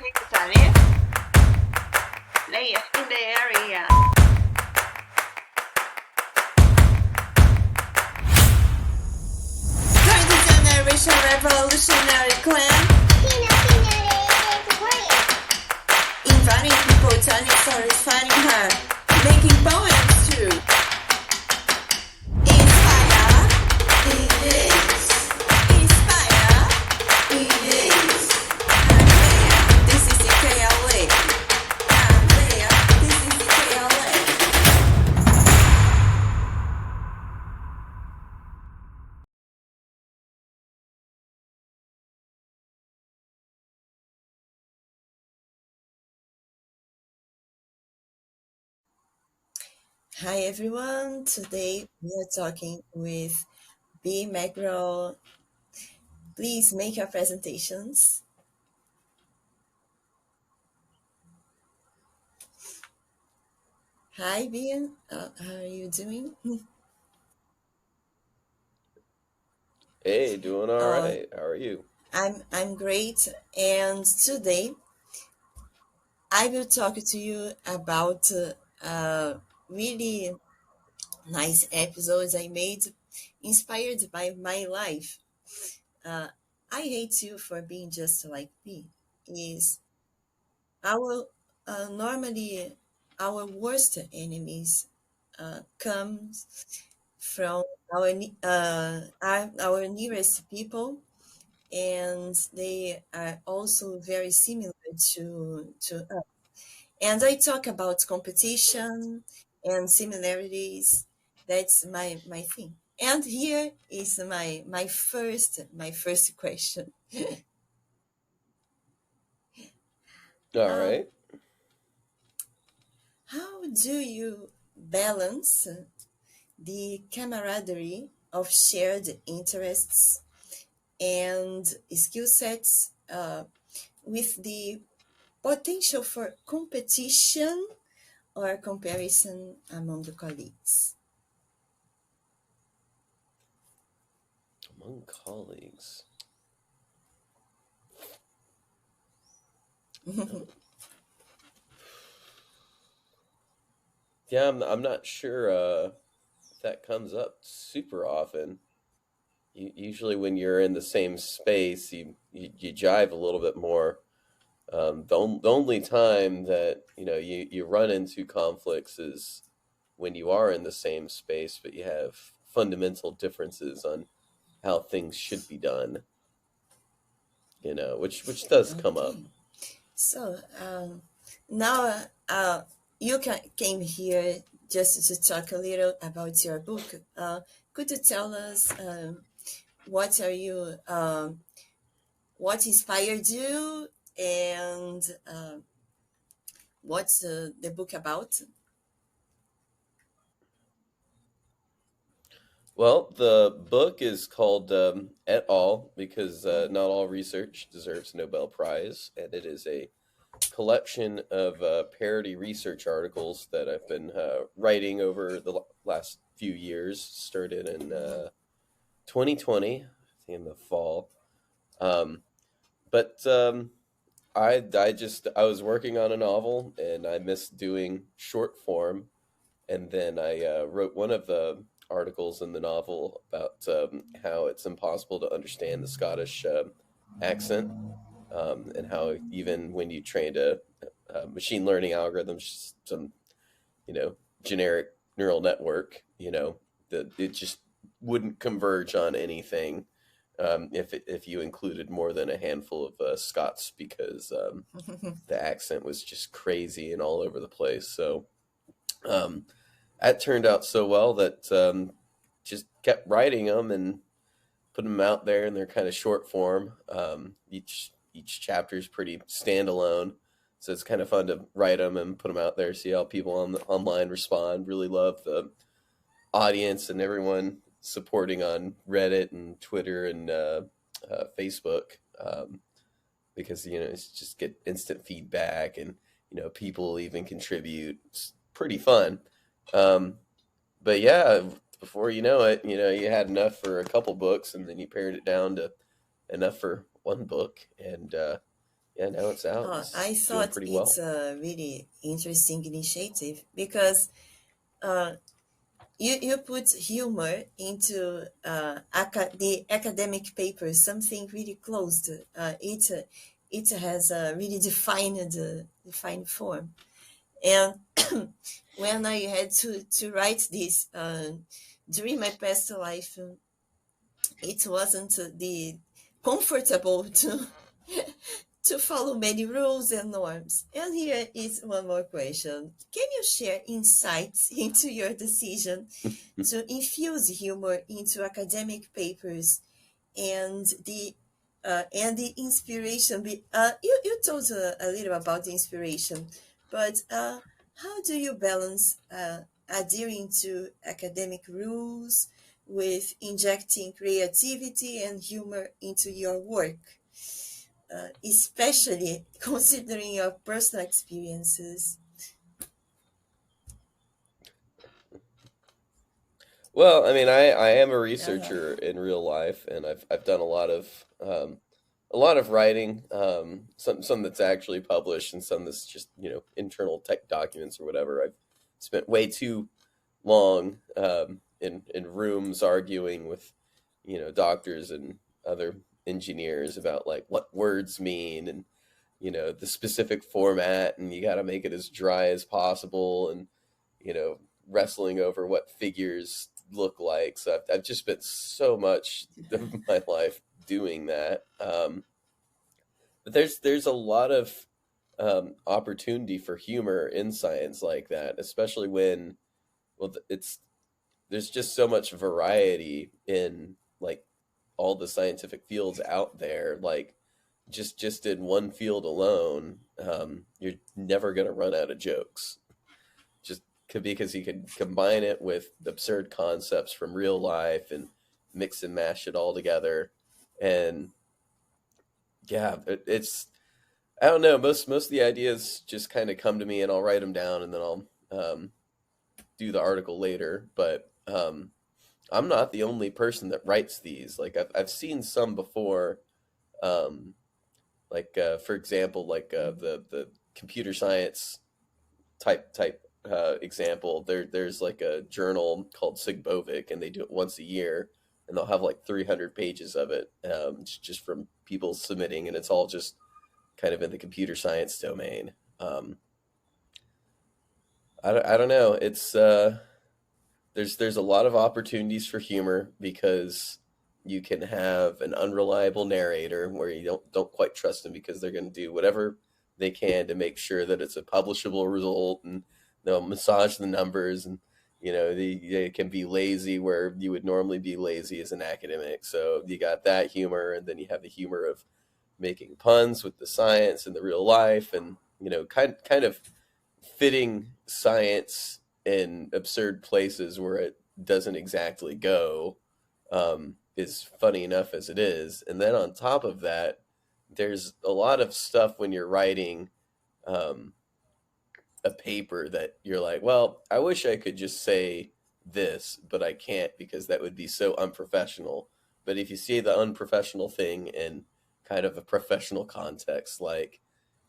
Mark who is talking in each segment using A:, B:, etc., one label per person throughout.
A: necessary layers in the area. 20th generation revolutionary clan, inviting people, telling stories, finding her, making poems too. Inspire, this is Ecology. This is Ecology. Hi everyone, today we are talking with B. McGraw. Please make your presentations. Hi B, how are you doing?
B: Hey, doing all
A: Uh,
B: right. How are you?
A: I'm great, and today I will talk to you about really nice episodes I made inspired by my life. Uh, I hate you for being just like me. Is our normally our worst enemies comes from our nearest people, and they are also very similar to us. And I talk about competition and similarities. That's my thing. And here is my first question.
B: All
A: Um,
B: right.
A: how do you balance the camaraderie of shared interests and skill sets with the potential for competition or comparison among the colleagues?
B: Among colleagues. Yeah, I'm not sure if that comes up super often. Usually, when you're in the same space, you jive a little bit more. The only time that you run into conflicts is when you are in the same space, but you have fundamental differences on how things should be done. Which does come up.
A: Okay. So now you came here just to talk a little about your book. Could you tell us what are you, what inspired you, and what's the book about?
B: Well, the book is called Et al. Because not all research deserves a Nobel Prize, and it is a collection of parody research articles that I've been writing over the last few years. Started in 2020, I think in the fall. Um, but I was working on a novel, and I missed doing short form, and then I wrote one of the articles in the novel about how it's impossible to understand the Scottish accent, and how even when you trained a machine learning algorithms, some generic neural network, that it just wouldn't converge on anything if you included more than a handful of Scots, because the accent was just crazy and all over the place. So um, that turned out so well that just kept writing them and put them out there, and they're kind of short form. Each chapter is pretty standalone, so it's kind of fun to write them and put them out there, see how people online respond. Really love the audience and everyone supporting on Reddit and Twitter and Facebook, because it's just get instant feedback, and people even contribute. It's pretty fun. Um, but yeah, before you know it, you had enough for a couple books, and then you pared it down to enough for one book, and Yeah, now it's out.
A: I
B: It's doing
A: thought
B: pretty
A: it's
B: well.
A: a really interesting initiative because uh, you put humor into the academic paper, something really closed. It has a really defined form. And when I had to write this during my past life, it wasn't the comfortable to follow many rules and norms. And here is one more question. Can you share insights into your decision to infuse humor into academic papers and the inspiration? You told a little about the inspiration, but how do you balance adhering to academic rules with injecting creativity and humor into your work, especially considering your personal experiences?
B: Well, I mean, I am a
A: Uh-huh.
B: researcher in real life, and I've done a lot of writing, some that's actually published, and some that's just internal tech documents or whatever. I've spent way too long in rooms arguing with doctors and other engineers about like what words mean and the specific format, and you got to make it as dry as possible, and you know wrestling over what figures look like. So I've just spent so much of my life doing that. But there's a lot of opportunity for humor in science like that, especially when it's there's just so much variety in like all the scientific fields out there. Like just in one field alone, you're never going to run out of jokes. Just because you can combine it with absurd concepts from real life and mix and mash it all together. And yeah, it's I don't know. Most of the ideas just kind of come to me, and I'll write them down, and then I'll do the article later. But I'm not the only person that writes these. Like I've seen some before. Um, like for example, like the computer science type example. There's like a journal called Sigbovic, and they do it once a year, and they'll have like 300 pages of it, just from people submitting, and it's all just kind of in the computer science domain. I don't know. It's there's a lot of opportunities for humor because you can have an unreliable narrator where you don't quite trust them because they're going to do whatever they can to make sure that it's a publishable result, and they'll massage the numbers, and they can be lazy where you would normally be lazy as an academic. So you got that humor, and then you have the humor of making puns with the science and the real life, and kind of fitting science in absurd places where it doesn't exactly go, is funny enough as it is. And then on top of that, there's a lot of stuff when you're writing um, a paper that you're like, well, I wish I could just say this, but I can't because that would be so unprofessional. But if you say the unprofessional thing in kind of a professional context, like,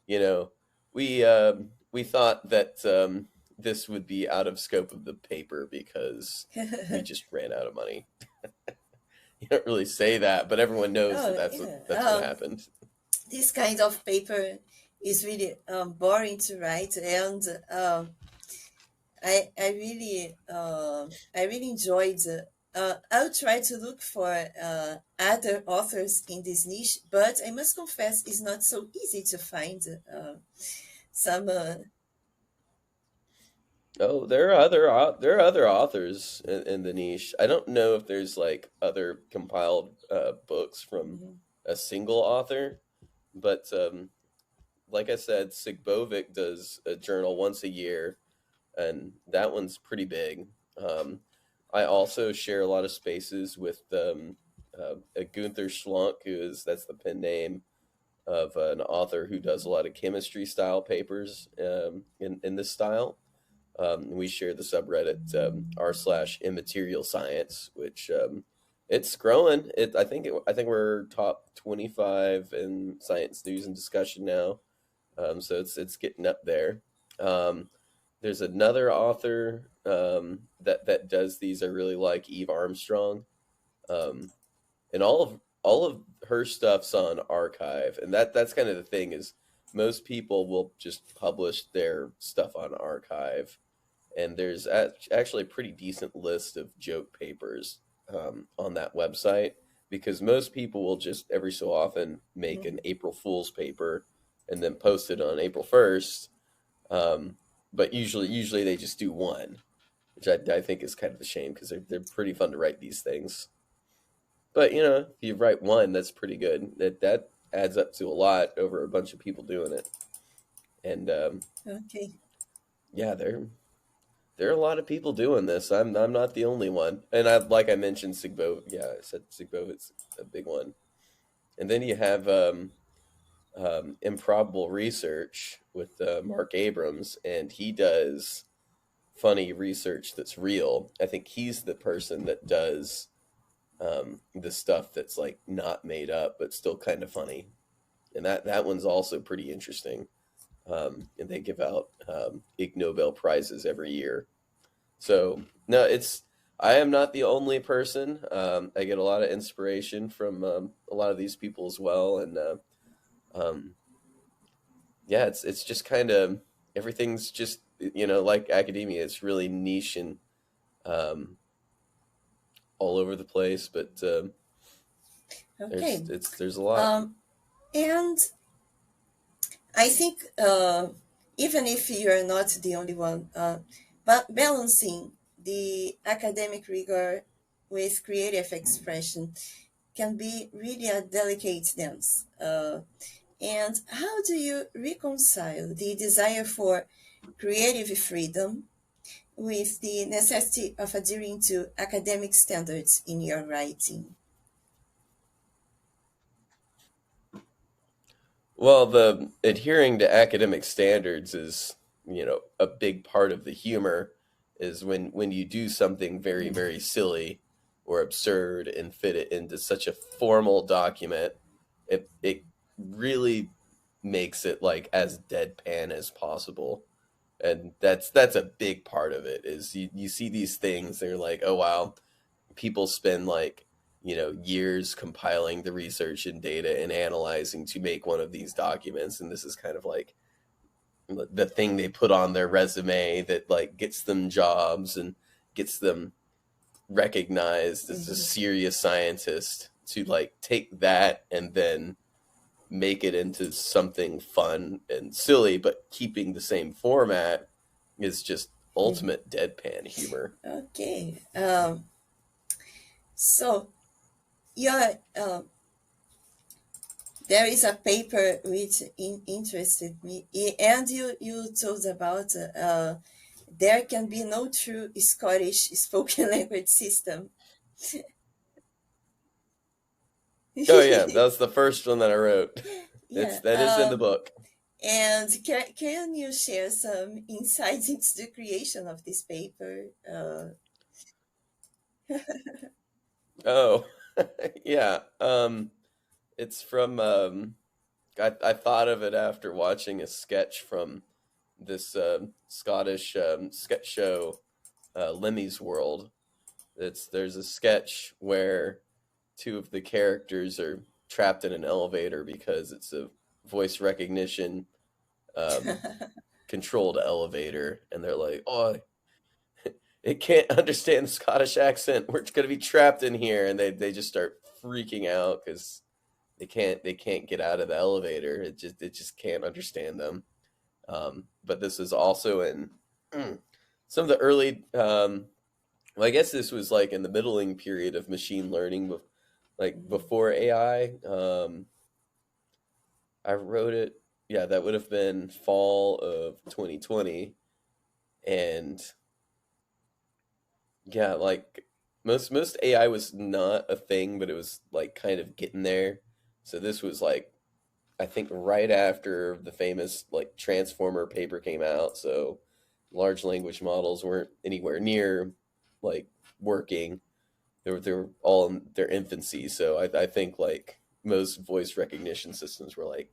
B: you know, we thought that this would be out of scope of the paper because we just ran out of money. You don't really say that, but everyone knows that
A: Oh, yeah.
B: that's what happened.
A: This kind of paper is really boring to write, and I really enjoyed. I'll try to look for other authors in this niche, but I must confess, it's not so easy to find some.
B: Oh, there are other authors in the niche. I don't know if there's like other compiled books from
A: Mhm.
B: a single author, but like I said, Sigbovic does a journal once a year, and that one's pretty big. Um, I also share a lot of spaces with a Gunther Schlunk, that's the pen name of an author who does a lot of chemistry style papers in this style. We share the subreddit r/immaterial science, which It's growing. I think we're top 25 in science news and discussion now. So it's getting up there. Um, there's another author that does these. I really like Eve Armstrong, um, and all of her stuff's on archive, and that's kind of the thing is most people will just publish their stuff on archive, and there's actually a pretty decent list of joke papers on that website because most people will just every so often make an
A: Mhm.
B: April Fool's paper and then post it on April 1st. Um, but usually they just do one, which I think is kind of a shame because they're pretty fun to write these things. But you know, if you write one, that's pretty good. That adds up to a lot over a bunch of people doing it. And
A: Okay.
B: yeah, there are a lot of people doing this. I'm not the only one. And I like I mentioned Sigbo. Yeah, I said Sigbo. It's a big one. And then you have improbable research with Mark Abrams, and he does funny research that's real. I think he's the person that does the stuff that's like not made up but still kind of funny, and that one's also pretty interesting. And they give out Ig Nobel prizes every year. So no, it's I am not the only person. I get a lot of inspiration from a lot of these people as well, and um, yeah, it's just kind of everything's just like academia. It's really niche and um, all over the place, but
A: Okay.
B: there's a lot.
A: Um, and I think even if you're not the only one, but balancing the academic rigor with creative expression can be really a delicate dance. And how do you reconcile the desire for creative freedom with the necessity of adhering to academic standards in your writing?
B: Well, the adhering to academic standards is, a big part of the humor is when you do something very,
A: Mm.
B: very silly or absurd and fit it into such a formal document, it really makes it like as deadpan as possible. And that's a big part of it is you see these things, they're like, oh wow, people spend like years compiling the research and data and analyzing to make one of these documents, and this is kind of like the thing they put on their resume that like gets them jobs and gets them recognized as a
A: Mhm.
B: serious scientist, to like take that and then make it into something fun and silly but keeping the same format is just ultimate deadpan humor.
A: Okay. So, yeah, there is a paper which interested me, and you told about there can be no true Scottish spoken language system.
B: Oh yeah, that was the first one that I wrote.
A: Yeah.
B: That is in the book.
A: And can you share some insights into the creation of this paper?
B: Oh, yeah. It's from. I thought of it after watching a sketch from this Scottish sketch show, Lemmy's World. There's a sketch where two of the characters are trapped in an elevator because it's a voice recognition um, controlled elevator, and they're like, "Oh, it can't understand the Scottish accent. We're gonna be trapped in here," and they just start freaking out because they can't get out of the elevator. It just can't understand them. But this is also in some of the early. Well, I guess this was like in the middling period of machine learning, like
A: Mhm.
B: before AI. I wrote it. Yeah, that would have been fall of 2020, and yeah, like most AI was not a thing, but it was like kind of getting there. So this was like I think right after the famous like Transformer paper came out, so large language models weren't anywhere near like working. they were all in their infancy. So I think like most voice recognition systems were like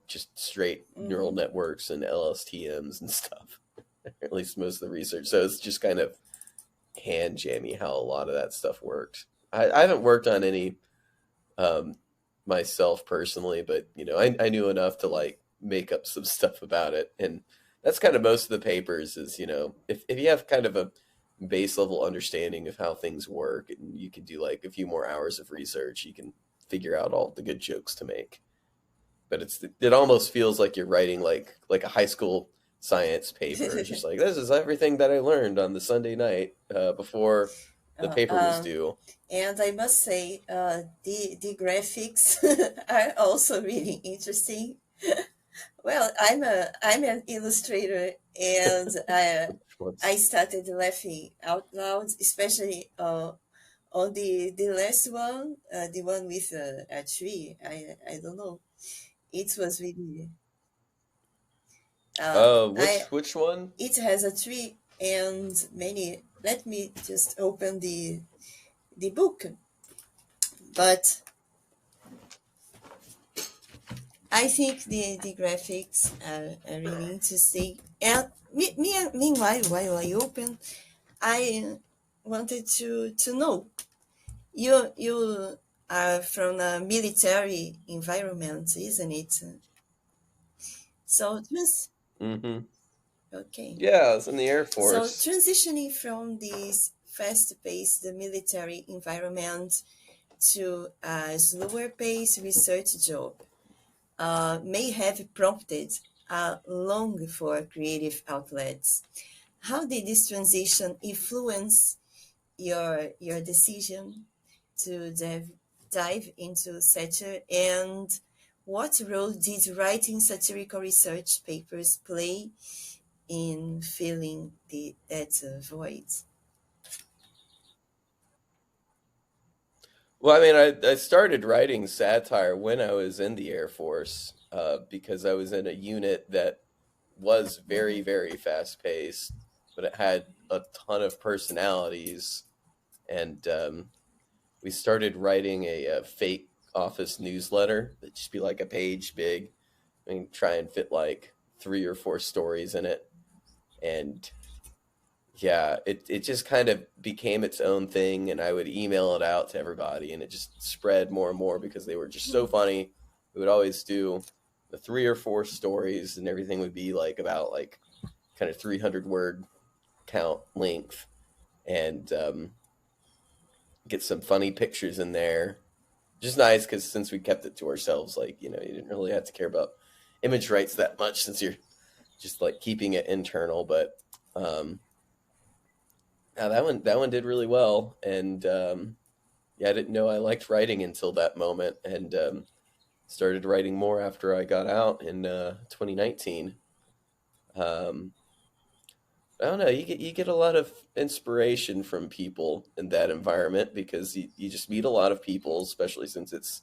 B: just straight neural
A: Mm-hmm.
B: networks and LSTMs and stuff. At least most of the research. So it's just kind of hand jammy how a lot of that stuff worked. I haven't worked on any um, myself personally, but I knew enough to like make up some stuff about it, and that's kind of most of the papers. Is if you have kind of a base level understanding of how things work, and you can do like a few more hours of research, you can figure out all the good jokes to make. But it almost feels like you're writing like a high school science paper. It's just like this is everything that I learned on the Sunday night before the
A: Uh,
B: paper was
A: um,
B: due.
A: and I must say, the graphics are also really interesting. Well, I'm an illustrator, and
B: Which ones?
A: I started laughing out loud, especially on the last one, the one with a tree. I don't know. It was really I
B: Which one?
A: it has a tree and many. Let me just open the book, but I think the graphics are really interesting. And meanwhile, while I open, I wanted to know you are from a military environment, isn't it? So
B: Mm-hmm.
A: okay.
B: Yeah, I was in the Air
A: So
B: Force.
A: transitioning from this fast-paced military environment to a slower-paced research job may have prompted a long for creative outlets. How did this transition influence your decision to dive into satire, and what role did writing satirical research papers play in filling that void?
B: Well, I mean, I started writing satire when I was in the Air Force because I was in a unit that was very,
A: Mm-hmm.
B: very fast paced, but it had a ton of personalities. And we started writing a fake office newsletter that just be like a page big and try and fit like three or four stories in it. And yeah, it just kind of became its own thing, and I would email it out to everybody, and it just spread more and more because they were just so funny. We would always do the three or four stories, and everything would be like about like kind of 300 word count length, and get some funny pictures in there. Just nice because since we kept it to ourselves, like you didn't really have to care about image rights that much since you're just like keeping it internal. But um, yeah, that one did really well, and yeah, I didn't know I liked writing until that moment, and started writing more after I got out in 2019. Um, I don't know. You get a lot of inspiration from people in that environment because you just meet a lot of people, especially since it's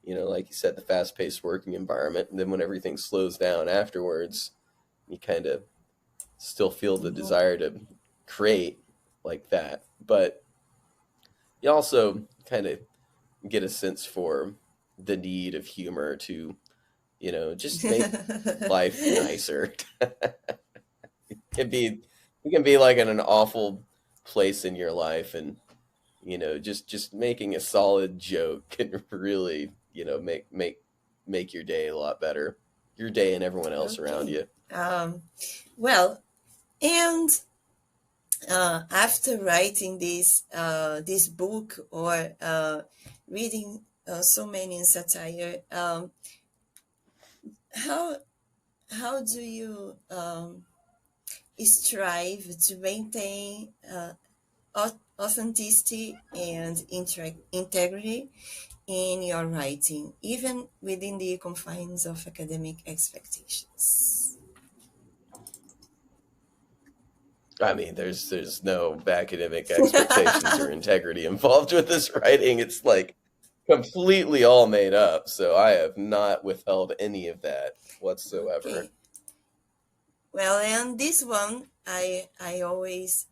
B: like you said, the fast paced working environment. And then when everything slows down afterwards, you kind of still feel the
A: Mm-hmm.
B: desire to create like that, but you also kind of get a sense for the need of humor to, just make life nicer. It can be like in an awful place in your life, and just making a solid joke can really, make your day a lot better. Your day and everyone else around
A: Okay.
B: you.
A: Um, well, and after writing this book or reading so many satire, how how do you strive to maintain authenticity and integrity in your writing, even within the confines of academic expectations?
B: I mean, there's no academic expectations or integrity involved with this writing. It's like completely all made up. So I have not withheld any of that whatsoever.
A: Okay. Well, and this one, I always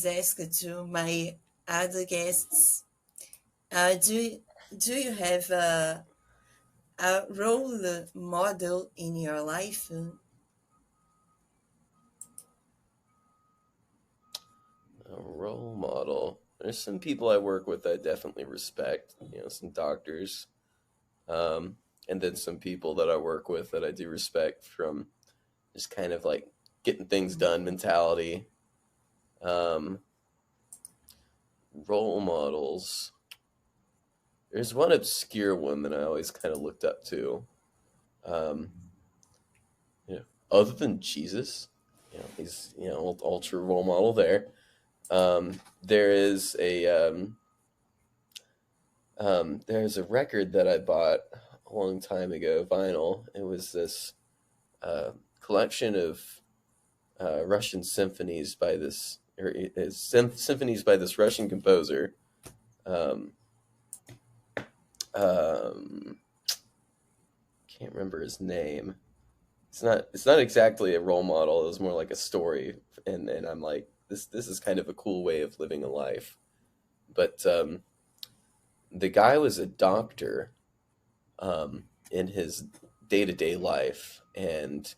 A: ask to my other guests. Do you have a role model in your life?
B: A role model. There's some people I work with I definitely respect. Some doctors, um, and then some people that I work with that I do respect from just kind of like getting things done mentality. Um, Role models. There's one obscure one that I always kind of looked up to. Um, Other than Jesus, he's ultra role model there. There is there's a record that I bought a long time ago, vinyl. It was this uh, collection of Russian symphonies by this symphonies by this Russian composer. Um, um, can't remember his name. It's not exactly a role model. It was more like a story, and I'm like, this is kind of a cool way of living a life. But the guy was a doctor in his day to day life, and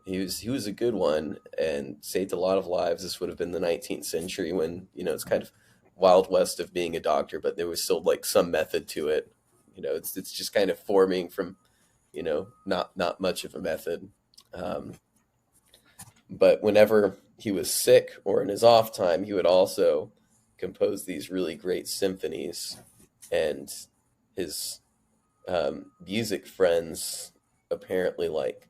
B: he was a good one and saved a lot of lives. This would have been the 19th century when it's kind of wild west of being a doctor, but there was still like some method to it. It's just kind of forming from not much of a method. Um, but whenever he was sick or in his off time, he would also compose these really great symphonies, and his music friends apparently like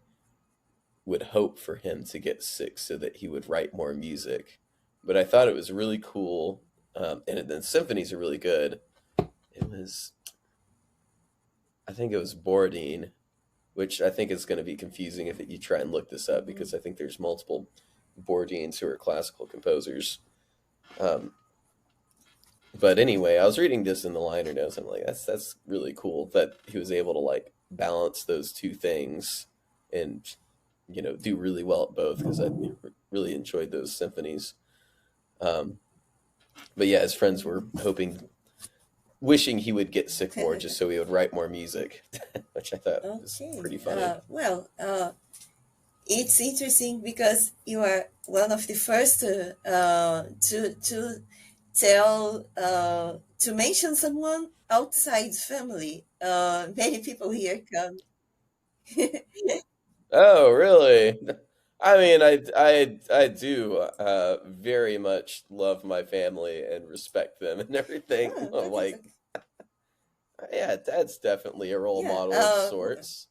B: would hope for him to get sick so that he would write more music. But I thought it was really cool, and the symphonies are really good. It was, I think it was Borodin, which I think is going to be confusing if you try and look this up because I think there's multiple Borodins who are classical composers. Um, but anyway, I was reading this in the liner notes. I'm like, that's really cool that he was able to like balance those two things and do really well at both because I really enjoyed those symphonies. Um, but yeah, his friends were wishing he would get sick more just so he would write more music, which I thought was
A: Okay.
B: pretty funny.
A: It's interesting because you are one of the first to tell to mention someone outside family. Many people here come.
B: Oh, really? I mean, I do very much love my family and respect them and everything.
A: Oh,
B: I'm
A: that is
B: like, yeah, that's definitely a role
A: yeah.
B: model of sorts.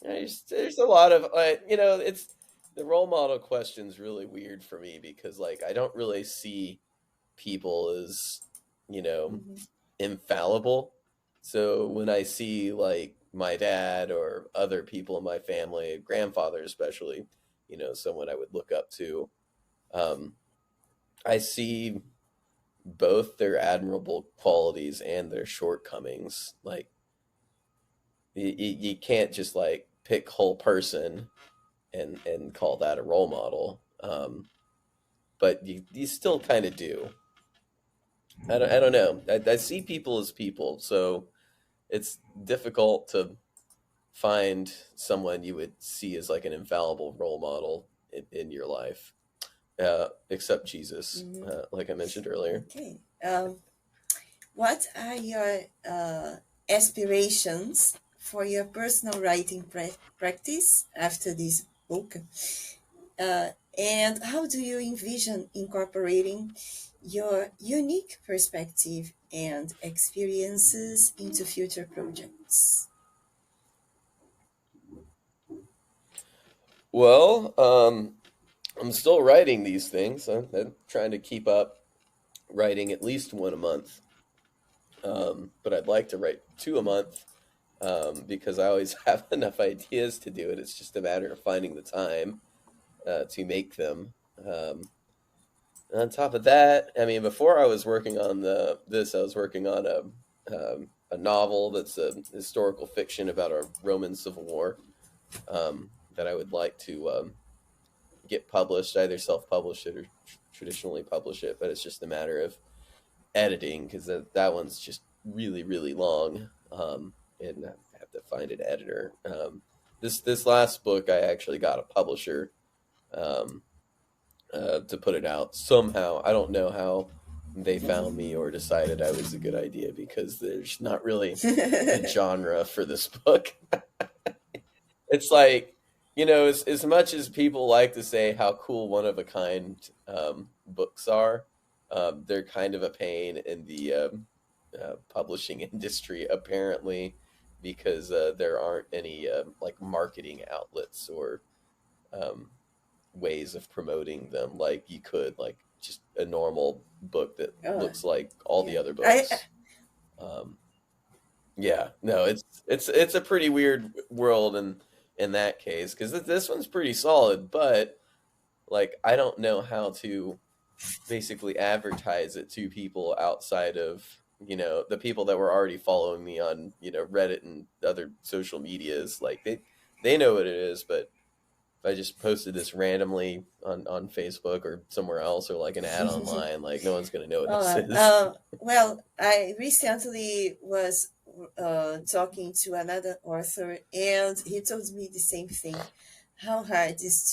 B: There's a lot of it's the role model question's really weird for me because like I don't really see people as you know
A: Mhm.
B: infallible. So when I see like my dad or other people in my family, grandfather especially, someone I would look up to, um, I see both their admirable qualities and their shortcomings. Like you can't just like pick whole person and call that a role model. But you still kind of do. I don't know. I see people as people, so it's difficult to find someone you would see as like an infallible role model in your life, except Jesus,
A: Mhm.
B: like I mentioned earlier.
A: Okay. What are your aspirations for your personal writing practice after this book? Uh, and how do you envision incorporating your unique perspective and experiences into future projects?
B: Well, I'm still writing these things. I'm trying to keep up writing at least one a month, but I'd like to write two a month because I always have enough ideas to do it. It's just a matter of finding the time to make them. On top of that, I mean, before I was working on I was working on a novel that's a historical fiction about a Roman Civil War that I would like to get published, either self-publish it or traditionally publish it, but it's just a matter of editing because that one's just really really long, and I have to find an editor. This last book I actually got a publisher, um, to put it out somehow. I don't know how they found me or decided I was a good idea because there's not really a genre for this book. It's like, as much as people like to say how cool one of a kind books are, they're kind of a pain in the publishing industry, apparently, because there aren't any like marketing outlets or um, ways of promoting them like you could, like just a normal book that
A: Oh,
B: looks like all
A: yeah.
B: the other books. Um, yeah, no, it's a pretty weird world in that case because this one's pretty solid, but like I don't know how to basically advertise it to people outside of the people that were already following me on Reddit and other social medias. Like they know what it is, but if I just posted this randomly on Facebook or somewhere else or like an ad online, like no one's gonna know what this
A: Oh,
B: is.
A: well, I recently was talking to another author, and he told me the same thing. How hard is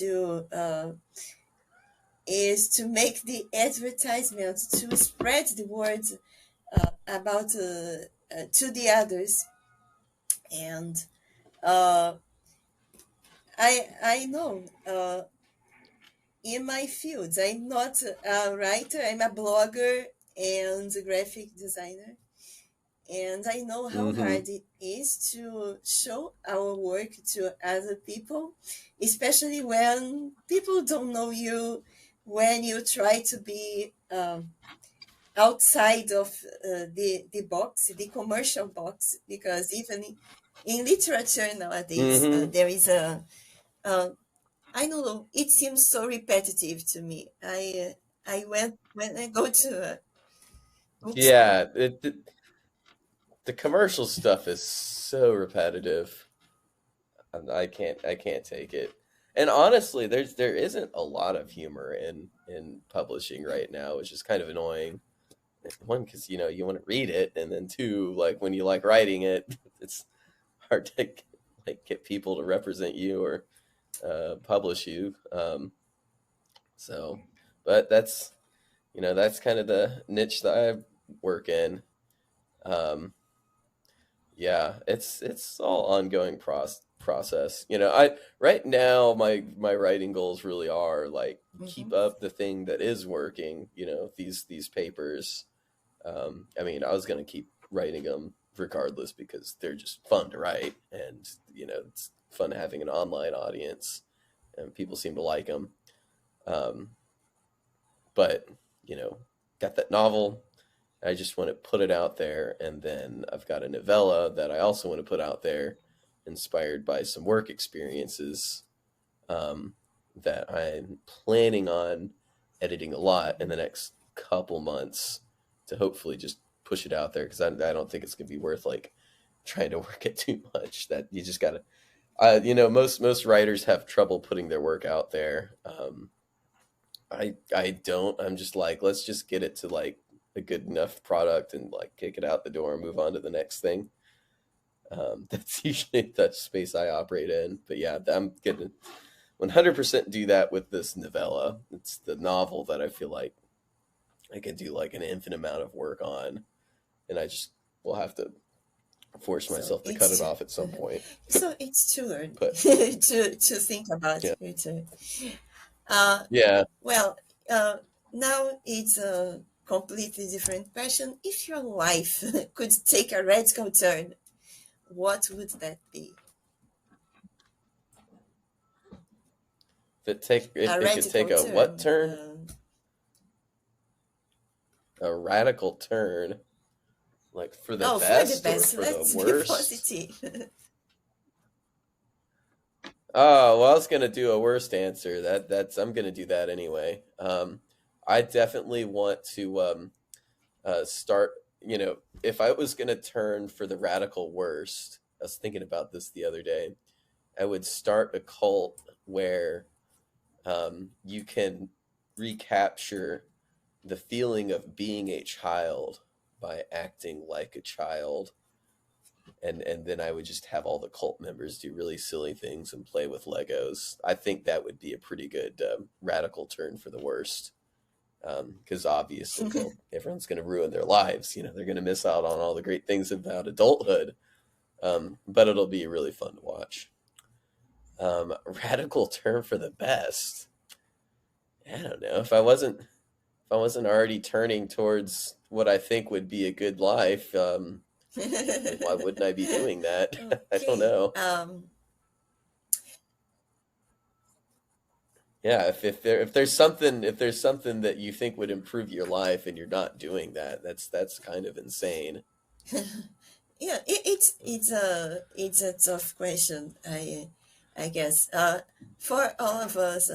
A: to make the advertisement to spread the word about to the others, and uh, I know in my field I'm not a writer. I'm a blogger and a graphic designer. And I know how
B: Mm-hmm.
A: hard it is to show our work to other people, especially when people don't know you, when you try to be outside of the box, the commercial box, because even in literature nowadays,
B: Mm-hmm.
A: there is uh, I don't know, it seems so repetitive to me. I went when I go to bookstore.
B: Yeah, the commercial stuff is so repetitive. I can't take it. And honestly, there isn't a lot of humor in publishing right now, which is kind of annoying. One, because you want to read it, and then two, like when you like writing it, it's hard to like get people to represent you or publish you. So, but that's kind of the niche that I work in. Um, Yeah, it's all ongoing process. I right now my writing goals really are like keep
A: Mhm.
B: up the thing that is working. These papers. I mean, I was gonna keep writing them regardless because they're just fun to write, and it's fun having an online audience, and people seem to like them. Um, but you know, got that novel. I just want to put it out there. And then I've got a novella that I also want to put out there, inspired by some work experiences um, that I'm planning on editing a lot in the next couple months to hopefully just push it out there because I don't think it's going to be worth like trying to work it too much. That you just got to, most writers have trouble putting their work out there. I don't. I'm just like, let's just get it to like a good enough product and like kick it out the door and move on to the next thing. That's usually the space I operate in. But yeah, I'm gonna 100% do that with this novella. It's the novel that I feel like I can do like an infinite amount of work on, and I just will have to force
A: So
B: myself to cut it off at some point.
A: it's too early
B: But
A: to think about
B: yeah,
A: it. Uh,
B: yeah.
A: well, now it's a completely different question. If your life could take a radical turn, what would that be?
B: If
A: A
B: it could take
A: radical
B: a what
A: turn.
B: turn, a radical turn, like for the
A: Oh, for the
B: best or
A: best.
B: for the
A: Let's be
B: worst?
A: positive.
B: Oh, well, I was gonna do a worst answer. That's I'm gonna do that anyway. I definitely want to start. If I was gonna turn for the radical worst, I was thinking about this the other day. I would start a cult where you can. recapture the feeling of being a child by acting like a child, and then I would just have all the cult members do really silly things and play with Legos. I think that would be a pretty good radical turn for the worst. Because obviously everyone's going to ruin their lives. They're going to miss out on all the great things about adulthood. But it'll be really fun to watch. Radical turn for the best. I don't know if I wasn't already turning towards what I think would be a good life. Why wouldn't I be doing that? I don't
A: Okay.
B: know. Yeah, if there's something that you think would improve your life and you're not doing that, that's kind of insane.
A: Yeah, it's a tough question. I guess for all of us,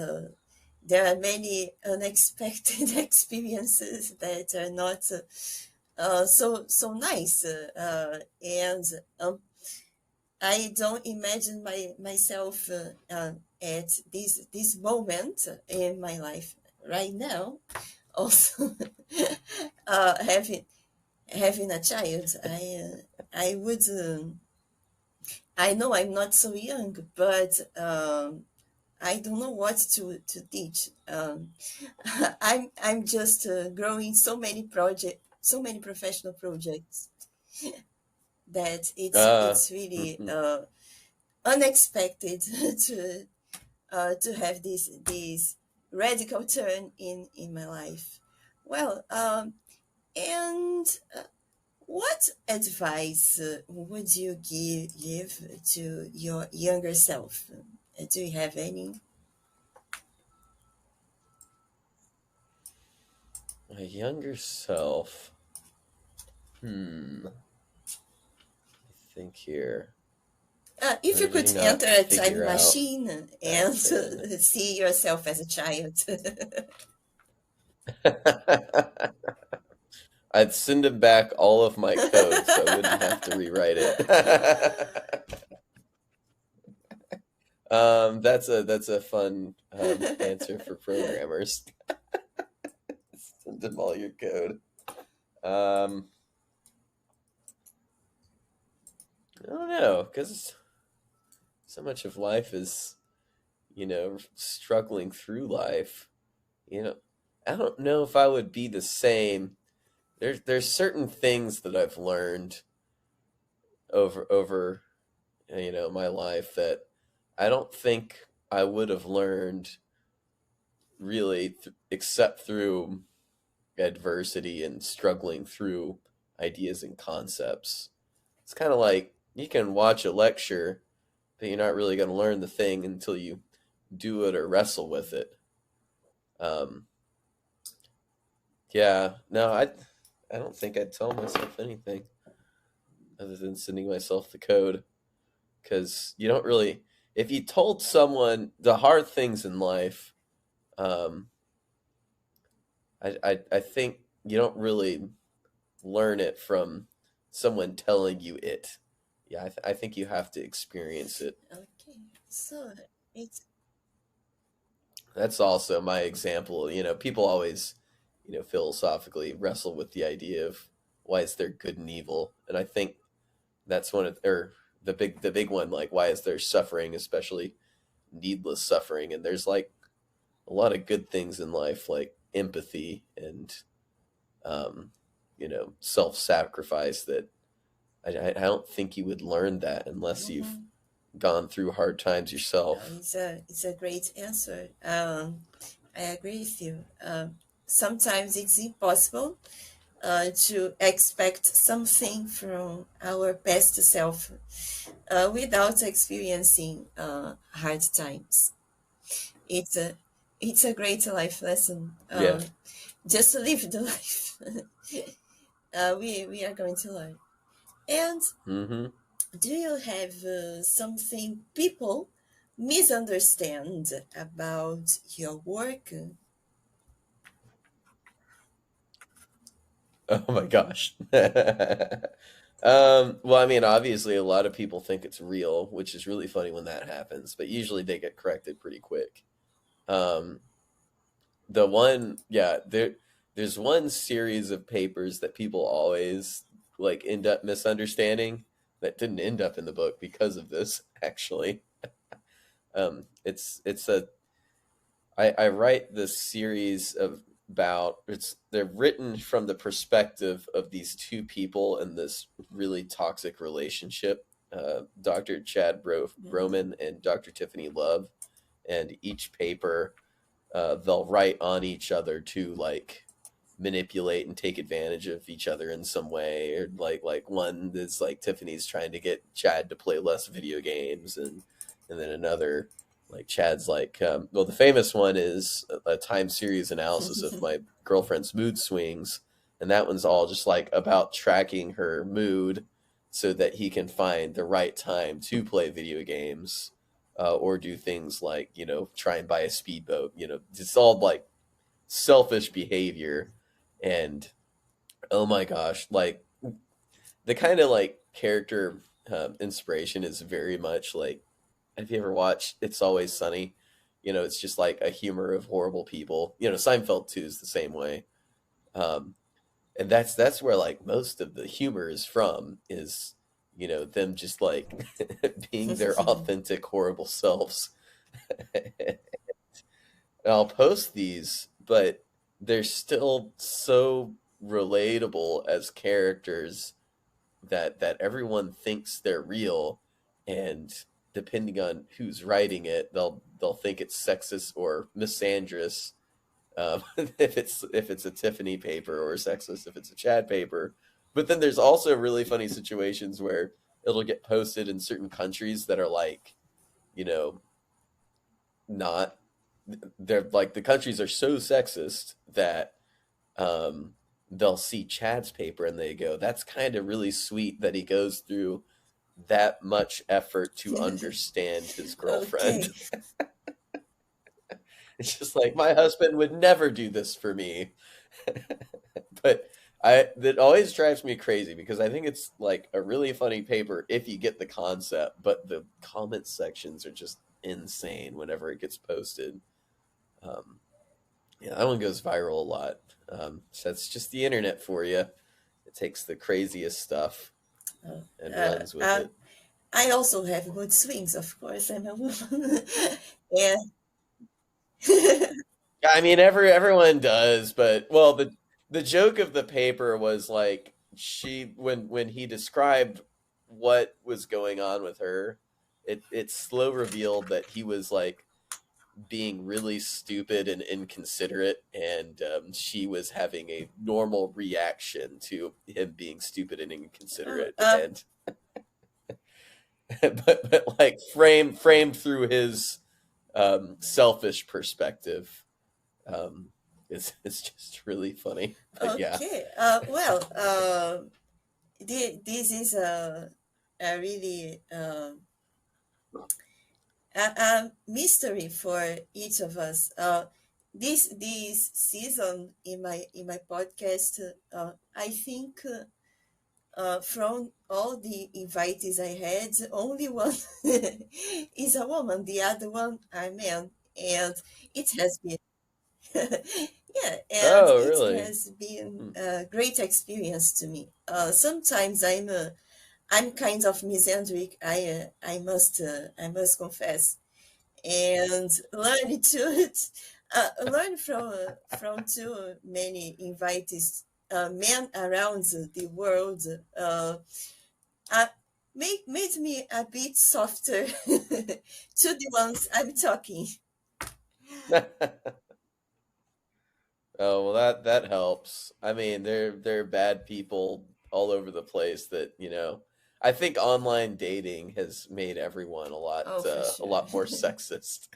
A: there are many unexpected experiences that are not so nice, and I don't imagine myself at this moment in my life right now. Also, having a child, I would. I know I'm not so young, but I don't know what to teach. I'm just growing so many professional projects that it's really
B: Mhm.
A: unexpected to have this radical turn in my life. Well, and what advice would you give to your younger self? Do you have any?
B: My younger self. Hmm. I think here.
A: If you
B: Maybe
A: could
B: not
A: enter a time
B: figure out
A: machine and
B: back then.
A: see yourself as a child.
B: I'd send him back all of my code so I wouldn't have to rewrite it. That's a fun answer for programmers. Send them all your code. Um, I don't know, because so much of life is, struggling through life. You know, I don't know if I would be the same. There's certain things that I've learned over my life that I don't think I would have learned really except through adversity and struggling through ideas and concepts. It's kind of like you can watch a lecture, but you're not really going to learn the thing until you do it or wrestle with it. Um, yeah, no, I don't think I'd tell myself anything other than sending myself the code, because you don't really. If you told someone the hard things in life, um, I think you don't really learn it from someone telling you it. Yeah, I think you have to experience it.
A: Okay, so it's
B: That's also my example. People always, philosophically wrestle with the idea of why is there good and evil, and I think that's one of, or the big one, like why is there suffering, especially needless suffering, and there's like a lot of good things in life, like empathy and um, self-sacrifice that I don't think you would learn that unless you've
A: mhm.
B: gone through hard times yourself.
A: It's a great answer. I agree with you. Sometimes it's impossible to expect something from our past self without experiencing hard times. It's a it's a great life lesson.
B: Yeah.
A: Just to live the life we are going to learn. And
B: Mm-hmm.
A: do you have something people misunderstand about your work?
B: Oh my gosh. Well, I mean, obviously, a lot of people think it's real, which is really funny when that happens, but usually they get corrected pretty quick. Um, the one, yeah, there's one series of papers that people always like end up misunderstanding that didn't end up in the book because of this, actually. It's a I write this series of about they're written from the perspective of these two people in this really toxic relationship, Dr. Chad
A: Mhm.
B: Broman and Dr. Tiffany Love, and each paper they'll write on each other to like manipulate and take advantage of each other in some way, or like one is like Tiffany's trying to get Chad to play less video games, and then another like Chad's like well, the famous one is a time series analysis of my girlfriend's mood swings, and that one's all just like about tracking her mood so that he can find the right time to play video games, or do things like, try and buy a speedboat. It's all like selfish behavior. And oh my gosh, like the kind of like character inspiration is very much like, have you ever watched It's Always Sunny? It's just like a humor of horrible people. Seinfeld too is the same way. Um, and that's where like most of the humor is from, is them just like being their authentic horrible selves. I'll post these, but they're still so relatable as characters that everyone thinks they're real, and depending on who's writing it, they'll think it's sexist or misandrous, if it's a Tiffany paper, or sexist if it's a Chad paper. But then there's also really funny situations where it'll get posted in certain countries that are like, you know, not they're like, the countries are so sexist that um, they'll see Chad's paper and they go, "That's kind of really sweet that he goes through that much effort to understand his girlfriend."
A: Okay.
B: It's just like, my husband would never do this for me. But I that always drives me crazy, because I think it's like a really funny paper if you get the concept, but the comment sections are just insane whenever it gets posted. Um, Yeah, that one goes viral a lot. So it's just the internet for you. It takes the craziest stuff
A: Uh,
B: and
A: uh,
B: runs with
A: uh,
B: it.
A: I also have mood swings, of course. I'm a woman. Yeah.
B: Yeah, I mean, everyone does, but well, the joke of the paper was like, when he described what was going on with her, it slow revealed that he was like being really stupid and inconsiderate, and she was having a normal reaction to him being stupid and
A: Uh,
B: inconsiderate,
A: uh,
B: and but like framed through his selfish perspective. Um, it's just really funny. But yeah.
A: okay. Well, this is a really a mystery for each of us. This season in my podcast, I think from all the invitees I had, only one is a woman. The other one are men, and it has been yeah, and
B: Oh,
A: it
B: really?
A: has been
B: Hmm.
A: a great experience to me. Sometimes I'm kind of misandric. I must confess, and learn to learn from too many invitees, men around the world. Uh, made me a bit softer to the ones I'm talking.
B: Oh, well, that helps. I mean, there are bad people all over the place that, I think online dating has made everyone
A: Oh, for
B: a
A: sure.
B: lot more sexist.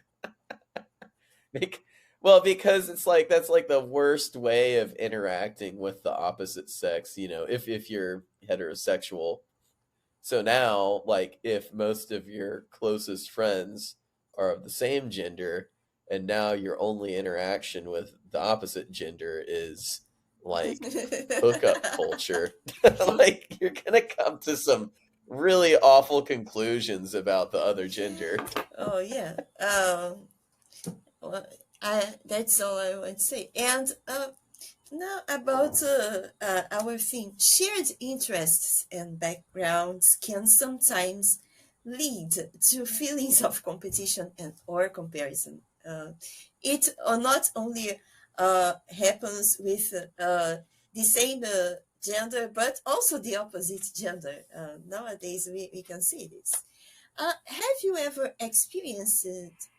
B: Bec- well, because it's like, that's like the worst way of interacting with the opposite sex, if you're heterosexual. So now, like, if most of your closest friends are of the same gender, and now your only interaction with the opposite gender is like hookup culture, like, you're gonna come to some really awful conclusions about the other gender.
A: Oh yeah. Well, That's all I want to say. And now about our theme, shared interests and backgrounds can sometimes lead to feelings of competition and or comparison. It not only happens with the same gender, but also the opposite gender. Nowadays, we can see this. Have you ever experienced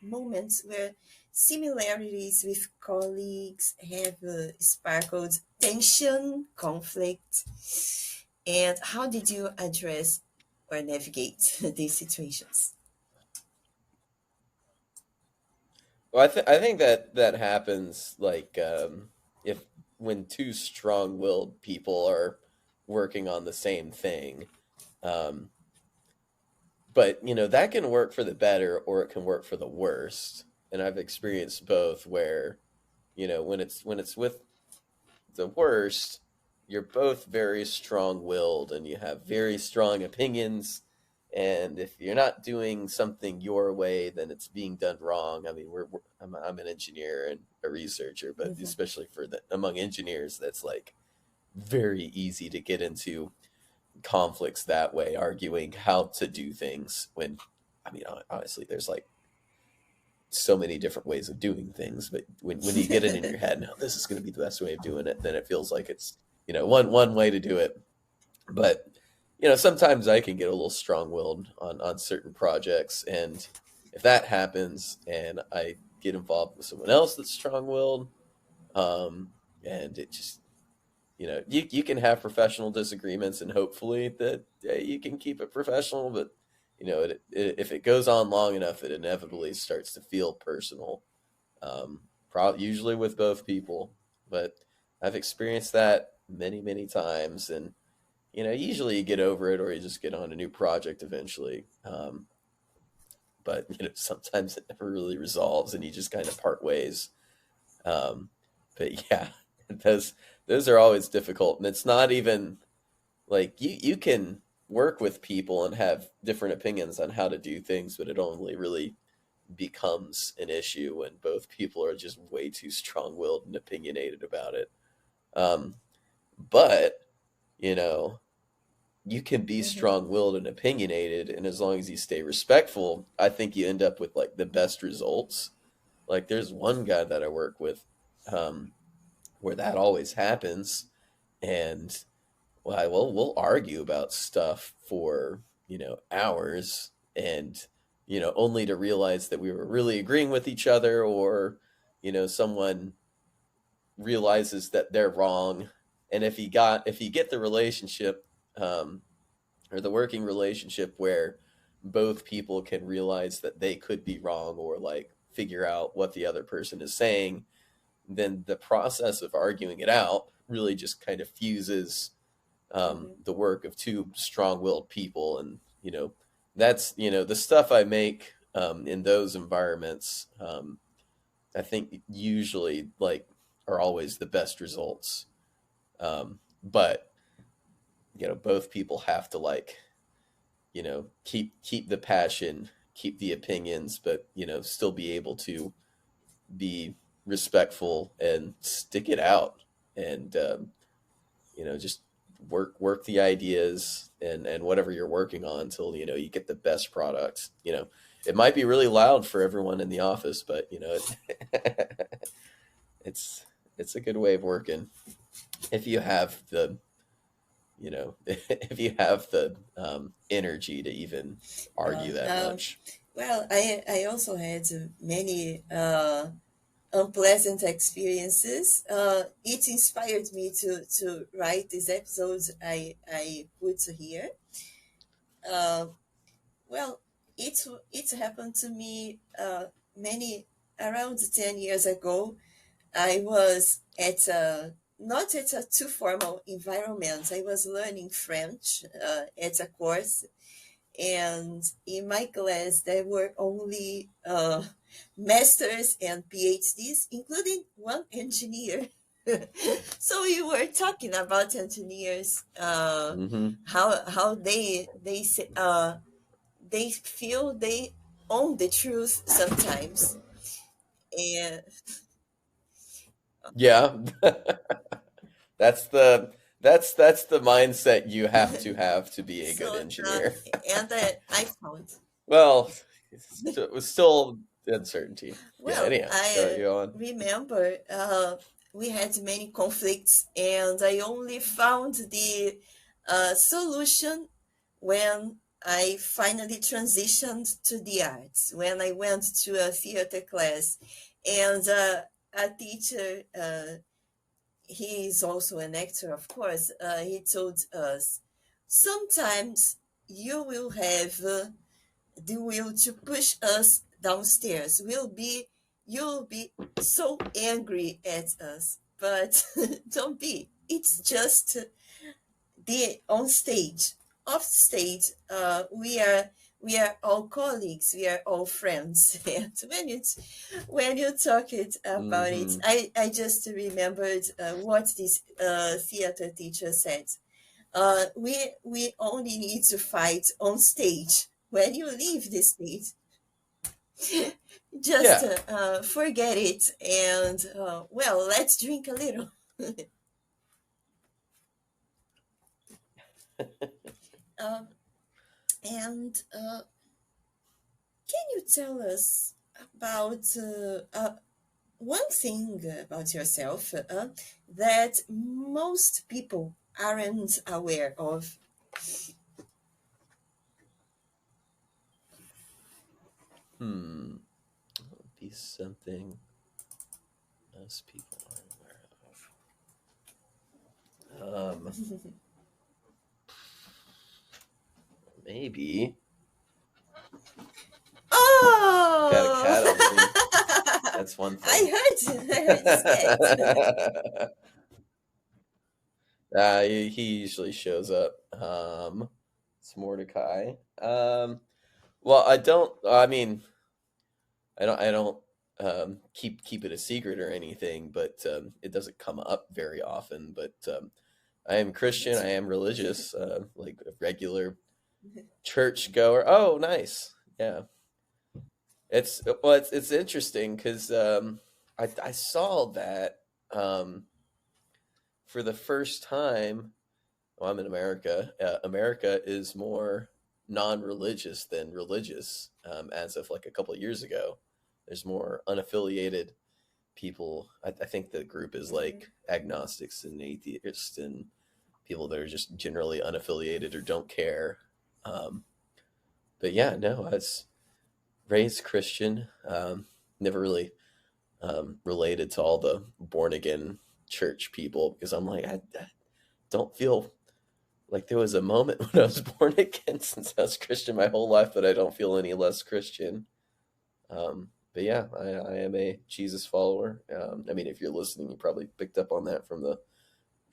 A: moments where similarities with colleagues have sparkled tension, conflict, and how did you address or navigate these situations?
B: Well, I think that that happens like if when two strong-willed people are working on the same thing. Um, but that can work for the better or it can work for the worst. And I've experienced both where when it's with the worst, you're both very strong-willed and you have very strong opinions. And if you're not doing something your way, then it's being done wrong. I mean, I'm an engineer and a researcher, but
A: Mm-hmm.
B: especially among engineers, that's like very easy to get into conflicts that way, arguing how to do things. When, I mean, honestly, there's like so many different ways of doing things, but when you get it in your head, now this is going to be the best way of doing it, then it feels like it's one way to do it. But sometimes I can get a little strong-willed on certain projects, and if that happens and I get involved with someone else that's strong-willed, and it just you can have professional disagreements, and hopefully that you can keep it professional, but if it goes on long enough, it inevitably starts to feel personal. Usually with both people, but I've experienced that many, many times, and usually you get over it, or you just get on a new project eventually. But sometimes it never really resolves, and you just kind of part ways. Um, but yeah, those those are always difficult, and it's not even like you can work with people and have different opinions on how to do things, but it only really becomes an issue when both people are just way too strong-willed and opinionated about it. Um, but you know, you can be
A: Mm-hmm.
B: strong-willed and opinionated, and as long as you stay respectful, I think you end up with like the best results. Like there's one guy that I work with, um, where that always happens, and we'll argue about stuff for hours, and only to realize that we were really agreeing with each other, or someone realizes that they're wrong. And if you get the relationship, um, or the working relationship where both people can realize that they could be wrong, or like figure out what the other person is saying, then the process of arguing it out really just kind of fuses
A: Mm-hmm.
B: the work of two strong-willed people. And that's the stuff I make in those environments. I think usually like are always the best results. But both people have to like keep the passion, keep the opinions, but still be able to be respectful and stick it out, and just work the ideas and whatever you're working on until you get the best product. It might be really loud for everyone in the office, but it's it's a good way of working if you have the if you have the energy to even
A: Uh,
B: argue that
A: um,
B: much.
A: well, I also had many unpleasant experiences. It inspired me to write these episodes I put here. Uh, well, it happened to me many around 10 years ago. I was at a not at a too formal environment. I was learning French at a course, and in my class there were only masters and PhDs, including one engineer. So we were talking about engineers,
B: Hmm.
A: how they say, they feel they own the truth sometimes, And
B: Yeah. That's the that's the mindset you have to be a good
A: so,
B: engineer.
A: and I found,
B: Well, it was still uncertainty. Yeah.
A: well,
B: Anyhow,
A: I
B: go on.
A: remember we had many conflicts, and I only found the solution when I finally transitioned to the arts, when I went to a theater class, and a teacher, he is also an actor, of course, he told us, sometimes you will have the will to push us downstairs. You'll be so angry at us, but don't be. It's just the on stage. Off stage, we are all colleagues. We are all friends. And when you talk it about it,
B: Hmm.
A: I just remembered what this theater teacher said. We only need to fight on stage. When you leave the stage, just
B: Yeah.
A: forget it, and well, let's drink a little. um, and can you tell us about one thing about yourself that most people aren't aware of?
B: Hmm. Be something most people aren't aware of. Maybe got a
A: Oh,
B: cat on me. That's one thing.
A: I heard this cat.
B: He usually shows up. It's Mordecai. Well, I don't. I mean, I don't keep it a secret or anything, but it doesn't come up very often. But I am
A: Me
B: Christian. I
A: too.
B: am religious, like a regular church goer. Oh, nice. Yeah, it's interesting because I saw that for the first time. Well, I'm in America. America is more non-religious than religious, as of like a couple of years ago. There's more unaffiliated people. I think the group is
A: Mhm.
B: like agnostics and atheists and people that are just generally unaffiliated or don't care. Um, but yeah, no, I was raised Christian. Never really related to all the born again church people because I'm like, I don't feel like there was a moment when I was born again since I was Christian my whole life, but I don't feel any less Christian. But yeah, I am a Jesus follower. I mean, if you're listening, you probably picked up on that from the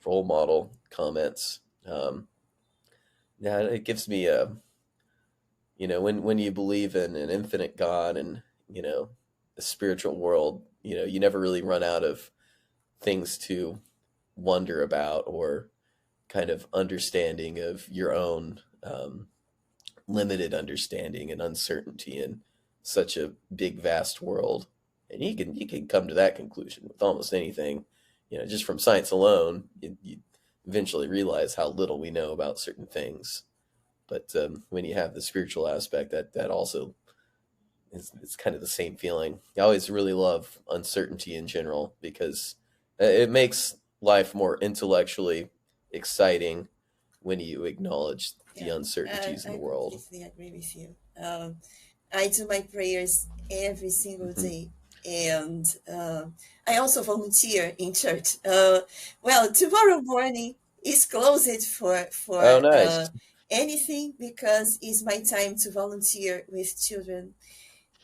B: role model comments. Yeah, it gives me a, when you believe in an infinite God and the spiritual world, you never really run out of things to wonder about or kind of understanding of your own limited understanding and uncertainty in such a big vast world. And you can come to that conclusion with almost anything, just from science alone. You eventually realize how little we know about certain things. But when you have the spiritual aspect, that also it's kind of the same feeling. I always really love uncertainty in general because it makes life more intellectually exciting when you acknowledge the
A: Yeah,
B: uncertainties in the
A: I
B: world.
A: completely agree with you. I do my prayers every single
B: Mhm.
A: day, and I also volunteer in church. Well, tomorrow morning is closed for
B: Oh, nice.
A: anything because it's my time to volunteer with children,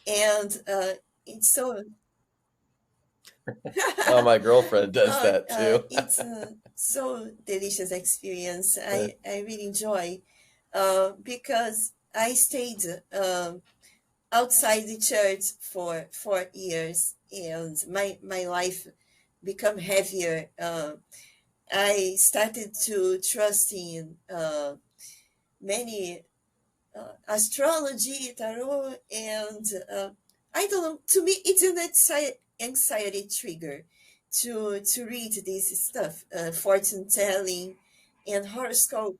A: and it's so
B: Oh, my girlfriend does that too.
A: it's a so delicious experience.
B: Uh,
A: I really enjoy because I stayed outside the church for 4 years, and my life become heavier. I started to trust in many astrology, tarot, and I don't know. To me, it's an anxiety trigger to read this stuff, fortune telling and horoscope.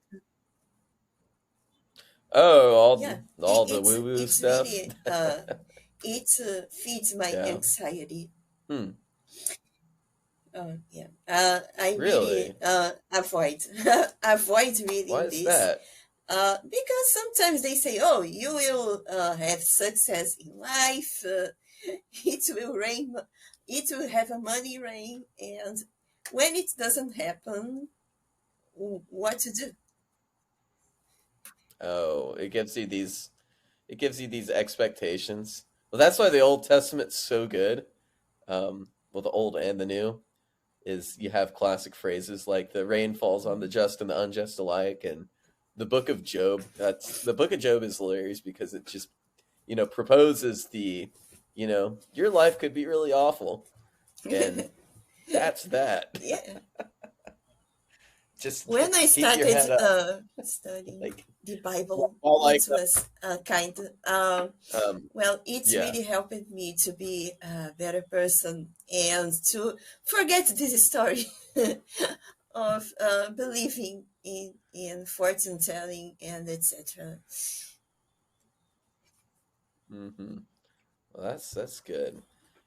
B: Oh,
A: Yeah,
B: all the woo woo
A: it's
B: stuff.
A: really it feeds my
B: Yeah.
A: anxiety.
B: Hmm.
A: Yeah, I really
B: Really?
A: avoid avoid
B: Why
A: reading
B: is
A: this.
B: that?
A: Because sometimes they say, "Oh, you will have success in life. It will rain. It will have a money rain." And when it doesn't happen, what to do?
B: Oh, it gives you these expectations. Well, that's why the Old Testament's so good. Well, the Old and the New is you have classic phrases like the rain falls on the just and the unjust alike, and the Book of Job. That's the Book of Job is hilarious because it just proposes your life could be really awful, and that's that.
A: Yeah.
B: Just
A: When I
B: keep your
A: started
B: head up.
A: studying
B: Like
A: the Bible,
B: all
A: it
B: like
A: was kind of, well, it's
B: yeah.
A: really helped me to be a better person and to forget this story of believing in fortune telling and etc.
B: Hmm. Well, that's good.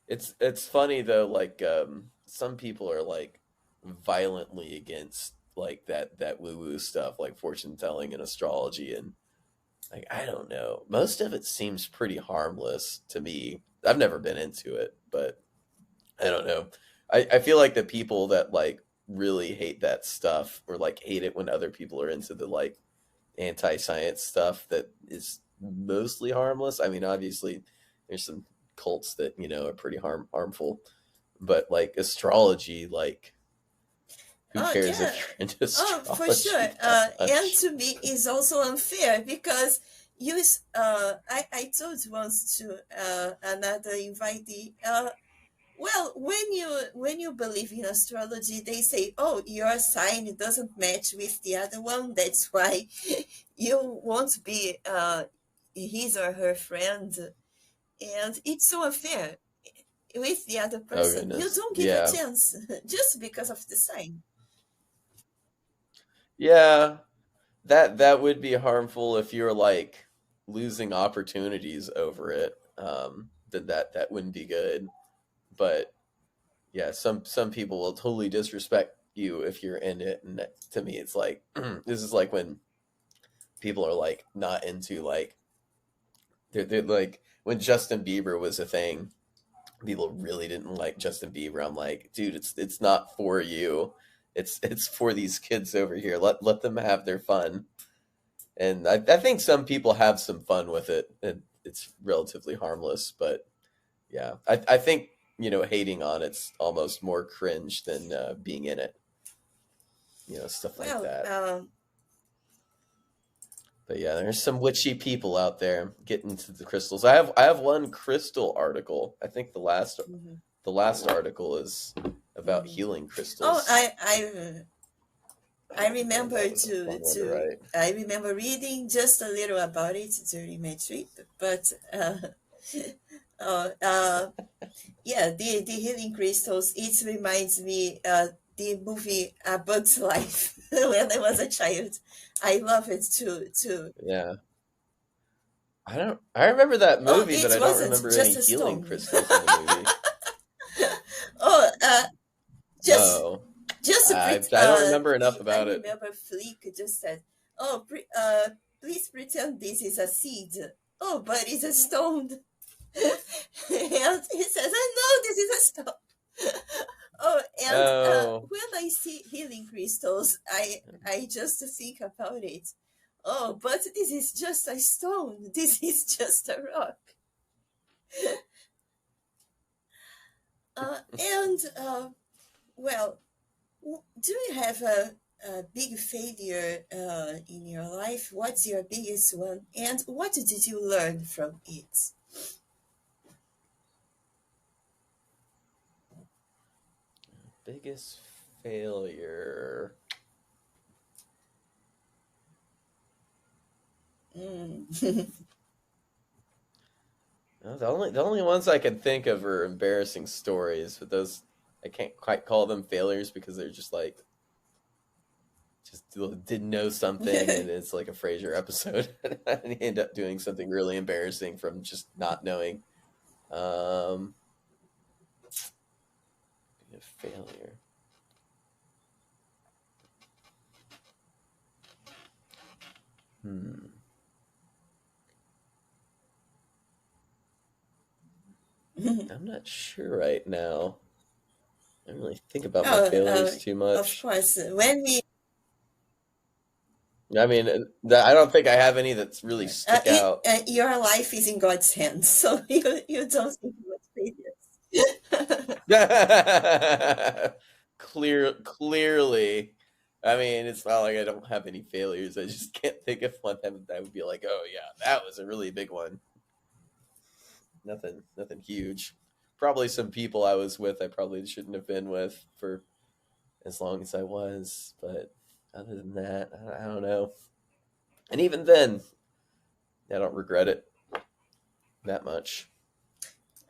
B: It's funny though, like some people are like violently against like that woo woo stuff, like fortune telling and astrology, and like I don't know. Most of it seems pretty harmless to me. I've never been into it, but I don't know. I feel like the people that like really hate that stuff or like hate it when other people are into the like anti-science stuff that is mostly harmless. I mean, obviously, there's some cults that are pretty harmful, but like astrology, like who
A: Oh
B: cares if
A: yeah,
B: you're into
A: oh for sure.
B: astrology that
A: And
B: much?
A: to me is also unfair because I told once to another invitee. Well, when you believe in astrology, they say, "Oh, your sign doesn't match with the other one. That's why you won't be his or her friend." And it's so unfair with the other
B: Oh
A: person. You
B: goodness,
A: don't give a
B: yeah,
A: chance just because of the sign.
B: yeah. That would be harmful if you're like losing opportunities over it. Then that wouldn't be good. But yeah, some people will totally disrespect you if you're in it, and to me, it's like this is like when people are like not into like they're like when Justin Bieber was a thing, people really didn't like Justin Bieber. I'm like, dude, it's not for you. It's for these kids over here. Let them have their fun. And I think some people have some fun with it, and it's relatively harmless. But yeah, I think hating on it's almost more cringe than being in it. Stuff like
A: Well,
B: that. But yeah, there's some witchy people out there getting into the crystals. I have one crystal article. I think
A: mhm,
B: the last article is about
A: mhm.
B: healing
A: Oh,
B: crystals.
A: I
B: And
A: remember
B: that was a fun one to write.
A: I remember reading just a little about it during my trip, but uh, uh, yeah, the healing crystals. It reminds me the movie A Bug's Life when I was a child. I love it too.
B: Yeah. I remember that
A: Oh,
B: movie, but
A: it
B: I don't
A: wasn't
B: remember any
A: just a
B: healing
A: stone.
B: crystals in the movie.
A: Oh, just
B: Oh.
A: just to
B: I don't remember enough
A: I
B: about it.
A: remember Flick just said, "Oh, please pretend this is a seed." Oh, but it's a stone. And he says, "I know this is a stone." Oh, and
B: Oh.
A: when I see healing crystals, I just think about it. Oh, but this is just a stone. This is just a rock. And well, do you have a big failure in your life? What's your biggest one? And what did you learn from it?
B: Biggest failure.
A: Mm.
B: The only ones I can think of are embarrassing stories, but those I can't quite call them failures because they're just like just didn't know something, and it's like a Frasier episode, and he end up doing something really embarrassing from just not knowing. Um, a failure. Hmm. I'm not sure right now. I don't really think about my
A: Oh,
B: failures too
A: of
B: much.
A: course, when we
B: I mean, I don't think I have any that really stick out.
A: your life is in God's hands, so you don't think about failures.
B: Clearly. I mean, it's not like I don't have any failures. I just can't think of one that would be like, oh yeah, that was a really big one. Nothing huge. Probably some people I was with I probably shouldn't have been with for as long as I was, but other than that, I don't know. And even then, I don't regret it that much.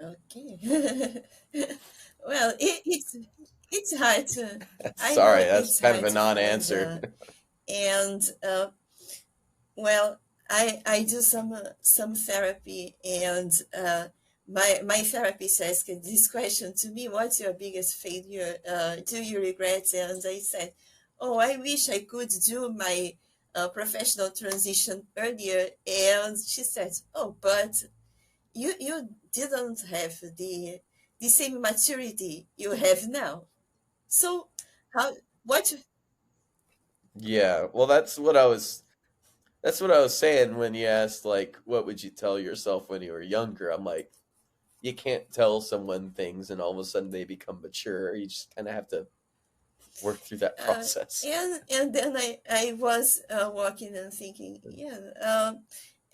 A: Okay. Well, it's hard to. I know
B: Sorry, that's
A: it's
B: kind of
A: hard
B: a
A: to find,
B: non-answer.
A: and well, I do some therapy, and my therapist asked this question to me: "What's your biggest failure? Do you regret?" And I said, "Oh, I wish I could do my professional transition earlier." And she said, "Oh, but you didn't have the same maturity you have now. So how what?"
B: Yeah, well, that's what I was saying when you asked like what would you tell yourself when you were younger. I'm like, you can't tell someone things and all of a sudden they become mature. You just kind of have to work through that
A: Uh,
B: process.
A: and then I was walking and thinking, yeah,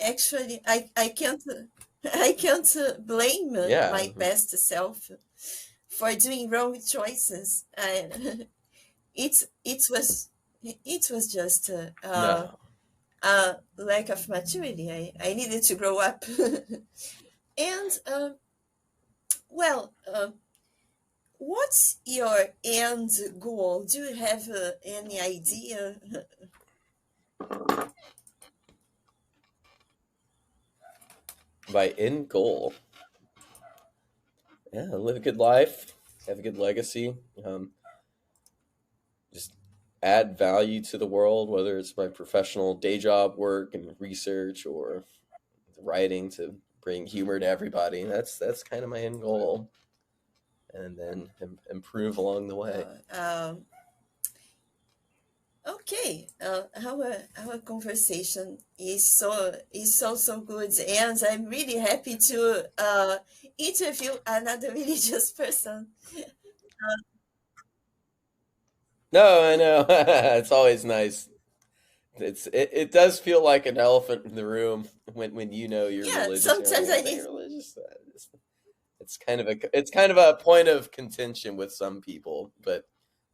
A: actually I can't I can't blame
B: Yeah.
A: my past self for doing wrong choices. It was just
B: No.
A: a lack of maturity. I needed to grow up. And well, what's your end goal? Do you have any idea?
B: My end goal. Yeah, live a good life, have a good legacy, just add value to the world, whether it's my professional day job work and research or writing to bring humor to everybody. That's kind of my end goal, and then improve along the way.
A: Uh, um, okay, our conversation is so good, and I'm really happy to interview another religious person.
B: No, I know. It's always nice. It does feel like an elephant in the room when you know you're
A: Yeah,
B: religious. You're like,
A: sometimes
B: I
A: I
B: think
A: need.
B: you're religious. It's kind of a point of contention with some people, but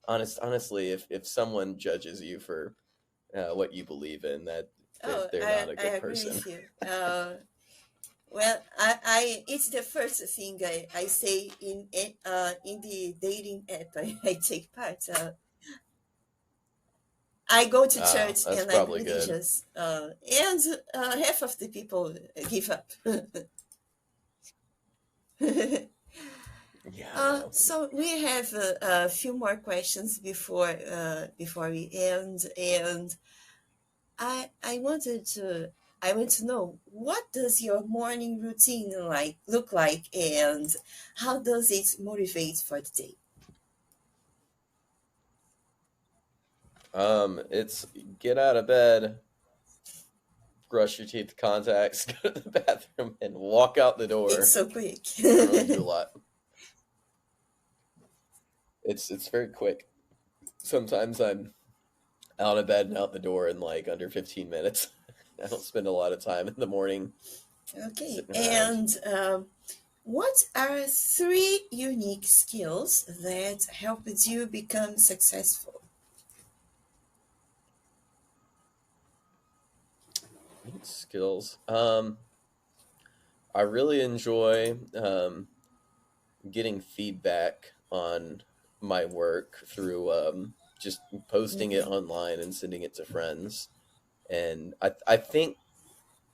B: honestly, if someone judges you for what you believe in, that
A: Oh,
B: they're
A: I
B: not a
A: I
B: good
A: agree
B: person.
A: with you. Well, I it's the first thing I say in the dating app I take part. I go to
B: Ah,
A: church
B: that's
A: and I'm
B: probably good.
A: religious, and half of the people give up.
B: Yeah, no.
A: So we have a few more questions before we end, and I want to know, what does your morning routine look like, and how does it motivate for the day?
B: It's get out of bed, brush your teeth, contacts, go to the bathroom, and walk out the
A: It's
B: door.
A: so quick.
B: I don't really do a lot. It's very quick. Sometimes I'm out of bed and out the door in like under 15 minutes. I don't spend a lot of time in the morning
A: Okay,
B: sitting around.
A: and what are three unique skills that helped you become successful?
B: Skills. I really enjoy getting feedback on my work through just posting it
A: Mhm.
B: online and sending it to friends. And I think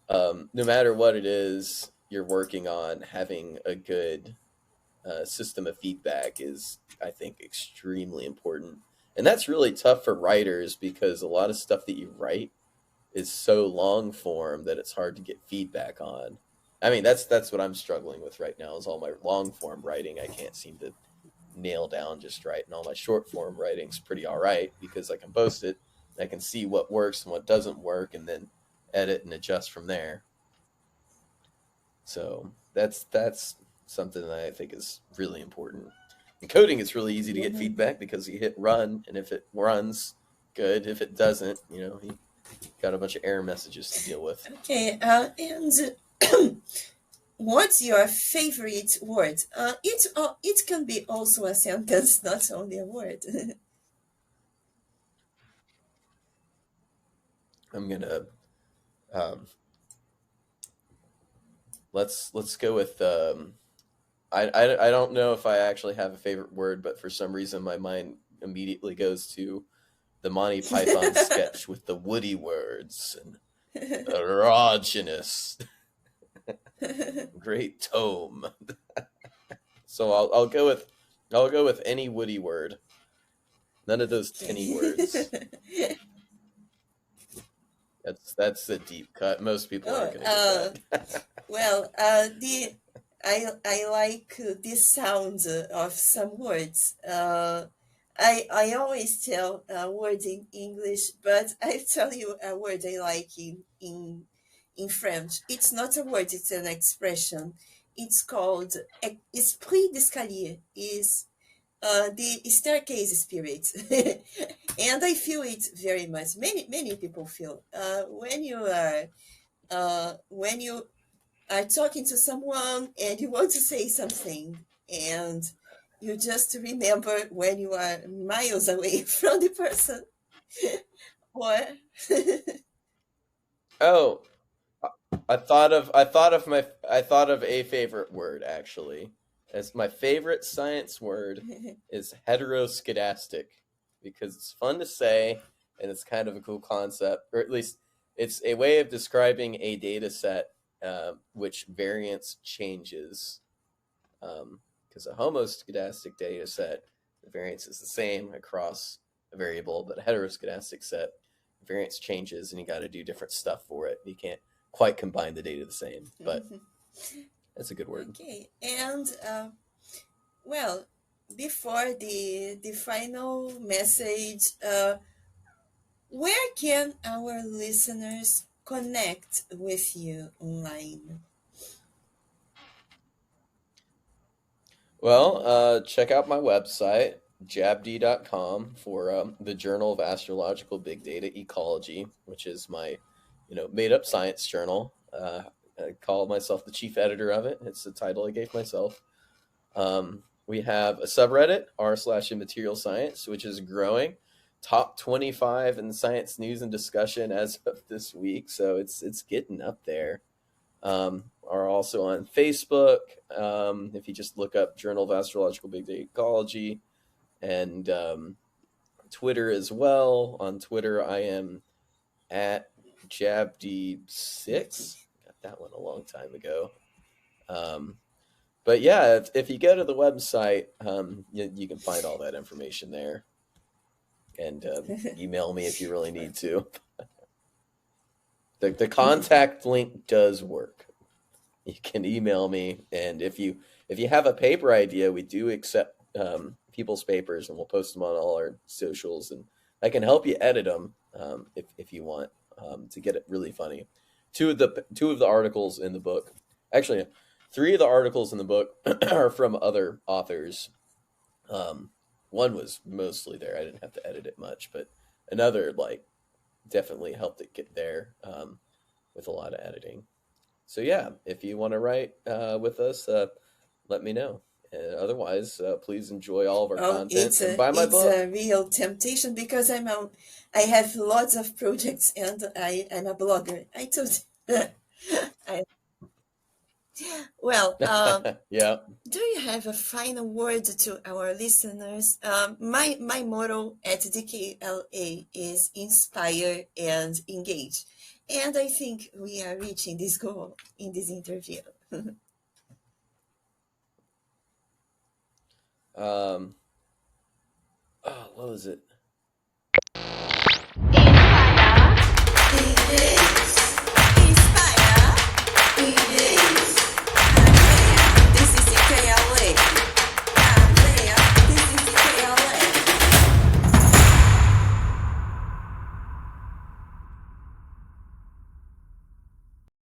B: no matter what it is you're working on, having a good system of feedback is, I think, extremely important. And that's really tough for writers because a lot of stuff that you write is so long form that it's hard to get feedback on. I mean, that's what I'm struggling with right now is all my long form writing I can't seem to nail down just right. And all my short form writing's pretty all right because I can post it, I can see what works and what doesn't work, and then edit and adjust from there. So that's something that I think is really important. In coding, it's really easy to get
A: Mhm.
B: feedback because you hit run, and if it runs, good. If it doesn't, you got a bunch of error messages to deal with.
A: Okay, and what's your favorite word? It can be also a sentence, not only a word.
B: I'm gonna um, let's go with I don't know if I actually have a favorite word, but for some reason my mind immediately goes to the Monty Python sketch with the woody words and erogenous, great tome. So I'll go with any woody word. None of those tinny words.
A: Okay.
B: That's a deep cut. Most people
A: Oh,
B: aren't going to get that.
A: well, the I like the sound of some words. I always tell a word in English, but I tell you a word I like in French. It's not a word; it's an expression. It's called esprit d'escalier. Is the staircase spirit, and I feel it very much. Many people feel when you are talking to someone and you want to say something and you just remember when you are miles away from the person or
B: Oh, I thought of a favorite word actually. As my favorite science word is heteroscedastic because it's fun to say and it's kind of a cool concept, or at least it's a way of describing a data set which variance changes. Because a homoscedastic data set, the variance is the same across a variable, but a heteroscedastic set, the variance changes and you got to do different stuff for it. You can't quite combine the data the same, but that's a good word.
A: okay. And well, before the final message, where can our listeners connect with you online?
B: Well, check out my website, jabde.com, for the Journal of Astrological Big Data Ecology, which is my, made up science journal. I call myself the chief editor of it. It's the title I gave myself. We have a subreddit, r/immaterial science, which is growing. Top 25 in science news and discussion as of this week, so it's getting up there. Are also on Facebook. If you just look up Journal of Astrological Big Data Ecology, and Twitter as well. On Twitter, I am at Jabde6. Got that one a long time ago. But yeah, if you go to the website, you can find all that information there, and email me if you really need to. The contact link does work. You can email me, and if you have a paper idea, we do accept people's papers, and we'll post them on all our socials, and I can help you edit them if you want to get it really funny. Two of the articles in the book, actually, three of the articles in the book are from other authors. Um, One was mostly there; I didn't have to edit it much, but another definitely helped it get there with a lot of editing. So yeah, if you want to write with us, let me know. Otherwise, please enjoy all of our
A: Oh,
B: content and buy my
A: it's
B: book.
A: a real temptation because I have lots of projects and I'm a blogger. I told you. I, Well,
B: Yeah.
A: do you have a final word to our listeners? My motto at DKLA is inspire and engage. And I think we are reaching this goal in this interview.
B: Um, oh, what was it?